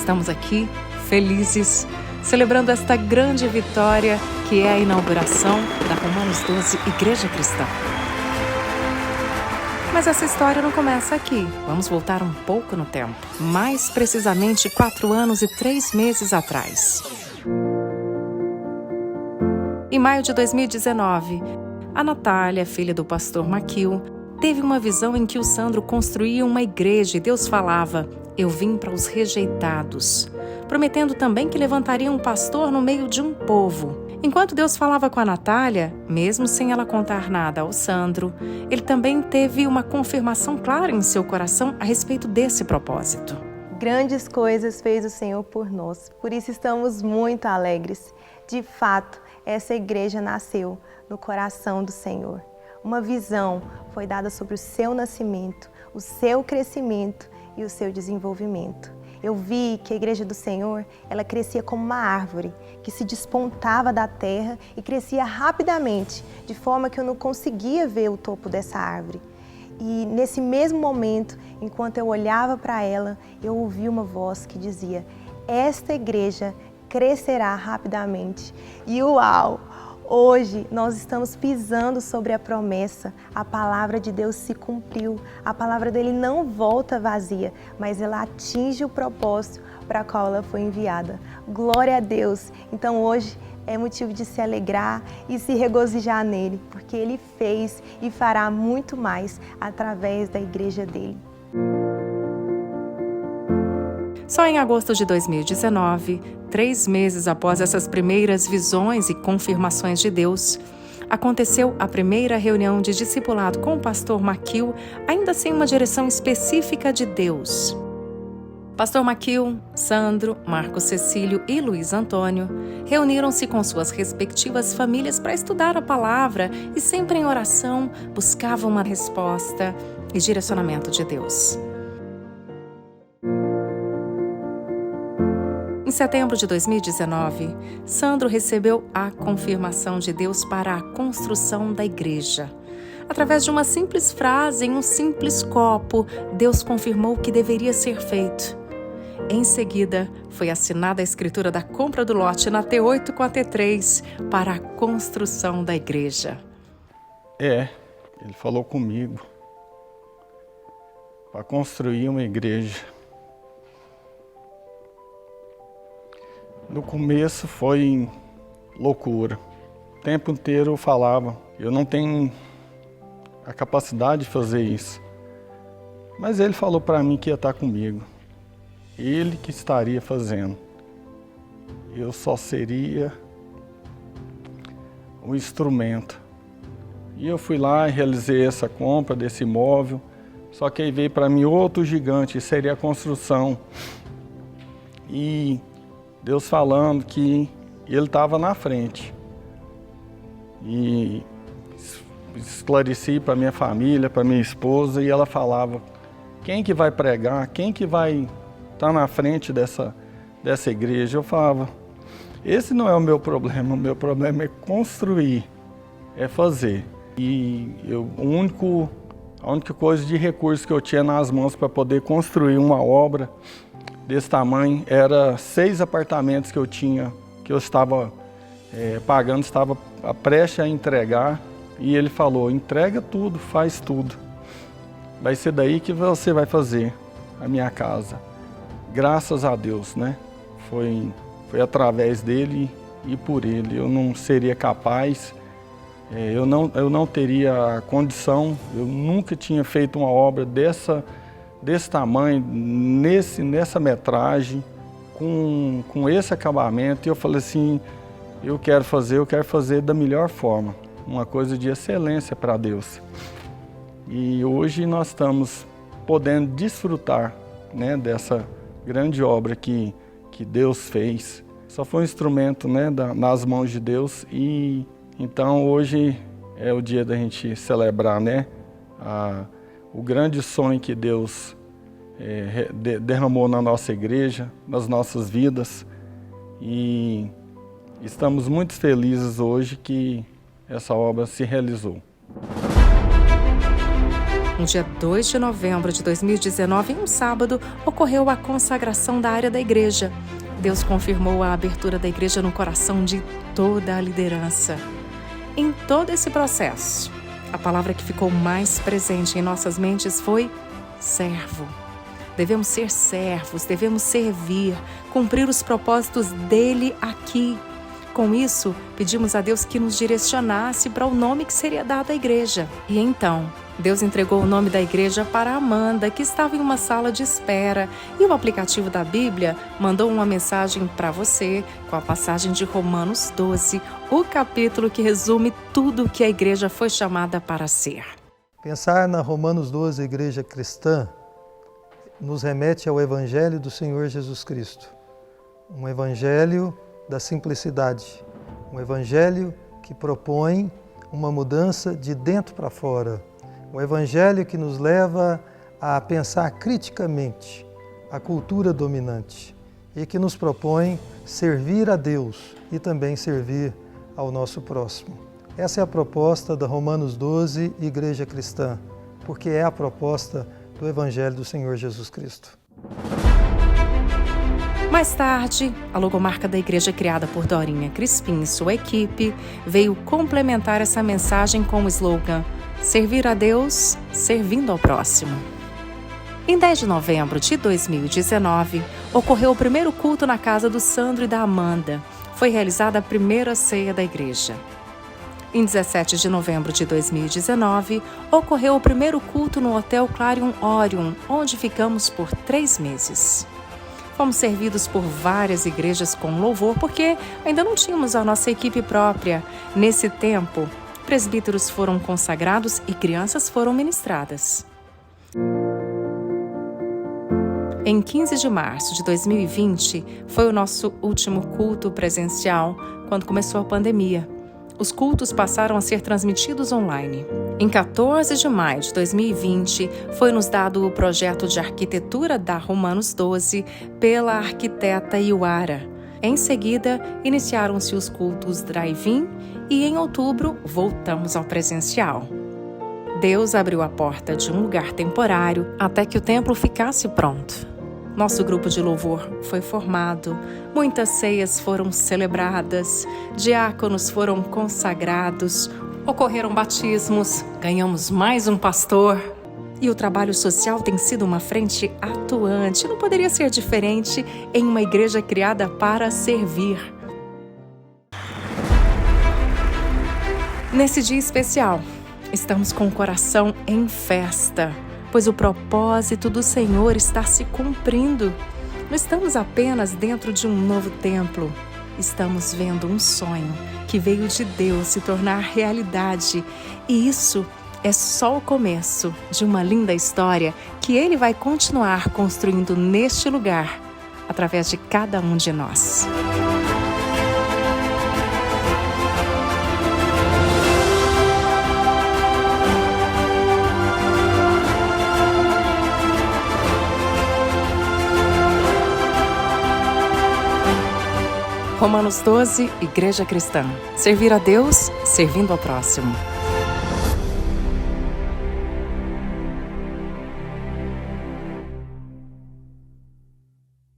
estamos aqui, felizes, celebrando esta grande vitória que é a inauguração da Romanos 12 Igreja Cristã. Mas essa história não começa aqui. Vamos voltar um pouco no tempo. Mais precisamente 4 anos e 3 meses atrás. Em maio de 2019, a Natália, filha do pastor Maquil, teve uma visão em que o Sandro construía uma igreja e Deus falava: "Eu vim para os rejeitados", prometendo também que levantaria um pastor no meio de um povo. Enquanto Deus falava com a Natália, mesmo sem ela contar nada ao Sandro, ele também teve uma confirmação clara em seu coração a respeito desse propósito. Grandes coisas fez o Senhor por nós, por isso estamos muito alegres. De fato, essa igreja nasceu no coração do Senhor. Uma visão foi dada sobre o seu nascimento, o seu crescimento e o seu desenvolvimento. Eu vi que a igreja do Senhor, ela crescia como uma árvore que se despontava da terra e crescia rapidamente, de forma que eu não conseguia ver o topo dessa árvore. E nesse mesmo momento, enquanto eu olhava para ela, eu ouvi uma voz que dizia: "Esta igreja crescerá rapidamente". E uau! Hoje nós estamos pisando sobre a promessa, a palavra de Deus se cumpriu, a palavra dele não volta vazia, mas ela atinge o propósito para o qual ela foi enviada. Glória a Deus! Então hoje é motivo de se alegrar e se regozijar nele, porque ele fez e fará muito mais através da igreja dele. Só em agosto de 2019, 3 meses após essas primeiras visões e confirmações de Deus, aconteceu a primeira reunião de discipulado com o pastor Maquil, ainda sem uma direção específica de Deus. Pastor Maquil, Sandro, Marcos Cecílio e Luiz Antônio reuniram-se com suas respectivas famílias para estudar a palavra e, sempre em oração, buscavam uma resposta e direcionamento de Deus. Em setembro de 2019, Sandro recebeu a confirmação de Deus para a construção da igreja. Através de uma simples frase em um simples copo, Deus confirmou o que deveria ser feito. Em seguida, foi assinada a escritura da compra do lote na T8 com a T3 para a construção da igreja. Ele falou comigo para construir uma igreja. No começo foi loucura. O tempo inteiro eu falava: eu não tenho a capacidade de fazer isso. Mas ele falou para mim que ia estar comigo. Ele que estaria fazendo. Eu só seria o instrumento. E eu fui lá e realizei essa compra desse imóvel. Só que aí veio para mim outro gigante, seria a construção. E Deus falando que ele estava na frente. E esclareci para minha família, para minha esposa, e ela falava: quem que vai pregar? Quem que vai estar na frente dessa igreja? Eu falava: esse não é o meu problema é construir, é fazer. E a única coisa de recurso que eu tinha nas mãos para poder construir uma obra desse tamanho era 6 apartamentos que eu tinha, que eu estava pagando, estava prestes a entregar. E ele falou: entrega tudo, faz tudo. Vai ser daí que você vai fazer a minha casa. Graças a Deus, né? Foi através dele e por ele. Eu não seria capaz, eu não teria a condição, eu nunca tinha feito uma obra desse tamanho, nessa metragem, com esse acabamento. E eu falei assim: eu quero fazer da melhor forma, uma coisa de excelência para Deus. E hoje nós estamos podendo desfrutar, né, dessa grande obra que Deus fez. Só foi um instrumento, né, nas mãos de Deus. E então hoje é o dia da gente celebrar, né, o grande sonho que Deus derramou na nossa igreja, nas nossas vidas. E estamos muito felizes hoje que essa obra se realizou. No dia 2 de novembro de 2019, em um sábado, ocorreu a consagração da área da igreja. Deus confirmou a abertura da igreja no coração de toda a liderança. Em todo esse processo, a palavra que ficou mais presente em nossas mentes foi servo. Devemos ser servos, devemos servir, cumprir os propósitos dele aqui. Com isso, pedimos a Deus que nos direcionasse para o nome que seria dado à igreja. E então, Deus entregou o nome da igreja para Amanda, que estava em uma sala de espera, e o aplicativo da Bíblia mandou uma mensagem para você com a passagem de Romanos 12, o capítulo que resume tudo o que a igreja foi chamada para ser. Pensar na Romanos 12, igreja cristã, nos remete ao Evangelho do Senhor Jesus Cristo. Um Evangelho da simplicidade, um Evangelho que propõe uma mudança de dentro para fora, um Evangelho que nos leva a pensar criticamente a cultura dominante e que nos propõe servir a Deus e também servir ao nosso próximo. Essa é a proposta da Romanos 12, Igreja Cristã, porque é a proposta do Evangelho do Senhor Jesus Cristo. Mais tarde, a logomarca da igreja criada por Dorinha Crispim e sua equipe veio complementar essa mensagem com o slogan Servir a Deus, servindo ao próximo. Em 10 de novembro de 2019, ocorreu o primeiro culto na casa do Sandro e da Amanda. Foi realizada a primeira ceia da igreja. Em 17 de novembro de 2019, ocorreu o primeiro culto no Hotel Clarion Orion, onde ficamos por 3 meses. Fomos servidos por várias igrejas com louvor, porque ainda não tínhamos a nossa equipe própria. Nesse tempo, presbíteros foram consagrados e crianças foram ministradas. Em 15 de março de 2020, foi o nosso último culto presencial, quando começou a pandemia. Os cultos passaram a ser transmitidos online. Em 14 de maio de 2020, foi nos dado o projeto de arquitetura da Romanos 12 pela arquiteta Iuara. Em seguida, iniciaram-se os cultos drive-in e em outubro voltamos ao presencial. Deus abriu a porta de um lugar temporário até que o templo ficasse pronto. Nosso grupo de louvor foi formado, muitas ceias foram celebradas, diáconos foram consagrados, ocorreram batismos, ganhamos mais um pastor. E o trabalho social tem sido uma frente atuante, não poderia ser diferente em uma igreja criada para servir. Nesse dia especial, estamos com o coração em festa, pois o propósito do Senhor está se cumprindo. Não estamos apenas dentro de um novo templo, estamos vendo um sonho que veio de Deus se tornar realidade. E isso é só o começo de uma linda história que Ele vai continuar construindo neste lugar, através de cada um de nós. Romanos 12, Igreja Cristã. Servir a Deus, servindo ao próximo.